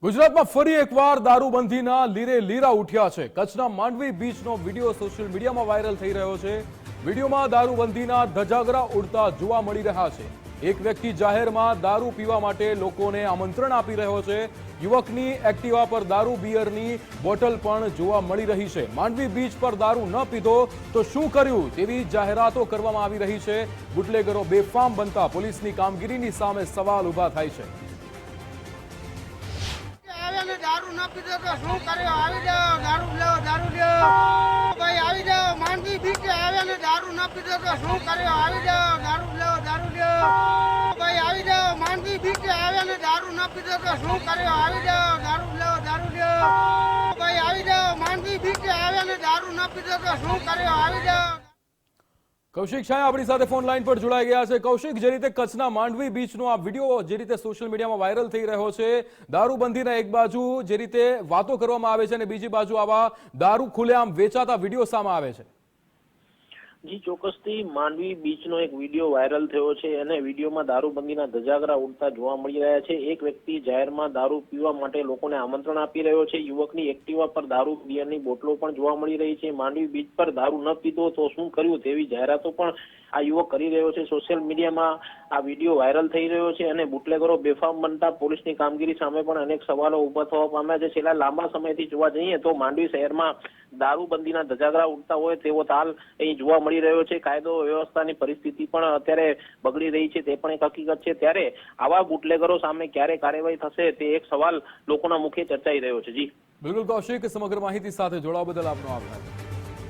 ગુજરાતમાં ફરી એકવાર દારૂબંધીના લીરે લીરા ઉઠ્યા છે। કચ્છના માંડવી બીચનો વિડીયો સોશિયલ મીડિયામાં વાયરલ થઈ રહ્યો છે। વિડીયોમાં દારૂબંધીના ધજાગરા ઉડતા જોવા મળી રહ્યા છે। એક વ્યક્તિ જાહેરમાં દારૂ પીવા માટે લોકોને આમંત્રણ આપી રહ્યો છે। યુવકની એક્ટિવા પર દારૂ બિયરની બોટલ પણ જોવા મળી રહી છે। માંડવી બીચ પર દારૂ ન પીધો તો શું કર્યું તેવી જાહેરાતો કરવામાં આવી રહી છે। બુટલેગરો બેફામ બનતા પોલીસની કામગીરીની સામે સવાલ ઊભા થાય છે। दारू न पीते तो शू करो आई जाओ दारू लो भाई आई जाओ मानवी बीच आवे ने दारू न पीते तो शू करो आई जाओ दारू लो भाई आई जाओ मानवी बीच आवे ने दारू न पीते तो शू करो आई जाओ दारू लो भाई आई जाओ मानवी बीच आवे ने दारू न पीते तो शू करो आई जाओ। કૌશિક શાહ આપણી સાથે ફોન લાઈન પર જોડાઈ ગયા છે। કૌશિક, જે રીતે કચ્છના માંડવી બીચનો આ વિડીયો જે રીતે સોશિયલ મીડિયામાં વાયરલ થઈ રહ્યો છે, દારૂબંધીના એક બાજુ જે રીતે વાતો કરવામાં આવે છે અને બીજી બાજુ આવા દારૂ ખુલ્લેઆમ વેચાતા વિડીયો સામે આવે છે। જી ચોક્કસથી માંડવી બીચનો એક વિડીયો વાયરલ થયો છે અને વિડીયોમાં દારૂબંધીના ધજાગરા ઉડતા જોવા મળી રહ્યા છે। એક વ્યક્તિ જાહેરમાં દારૂ પીવા માટે લોકોને આમંત્રણ આપી રહ્યો છે। યુવકની એક્ટિવા પર દારૂ બિયરની બોટલો પણ જોવા મળી રહી છે। માંડવી બીચ પર દારૂ ન પીતો તો શું કર્યું તેવી જાહેરાતો પણ આ યુવક કરી રહ્યો છે। સોશિયલ મીડિયામાં આ વિડીયો વાયરલ થઈ રહ્યો છે અને બુટલેગરો બેફામ બનતા પોલીસની કામગીરી સામે પણ અનેક સવાલો ઉભા થવા પામ્યા છે। છેલ્લા લાંબા સમયથી જોવા જઈએ તો માંડવી શહેરમાં દારૂબંધીના ધજાગરા ઉડતા હોય તેવો તાલ અહીં જોવા મળી રહ્યો છે। કાયદો વ્યવસ્થાની પરિસ્થિતિ પણ અત્યારે બગડી રહી છે તે પણ એક હકીકત છે। ત્યારે આવા બુટલેગરો સામે ક્યારે કાર્યવાહી થશે તે એક સવાલ લોકોના મુખે ચર્ચાઈ રહ્યો છે। જી બિલકુલ કૌશિક, સમગ્ર માહિતી સાથે જોડાવા બદલ આપનો આભાર।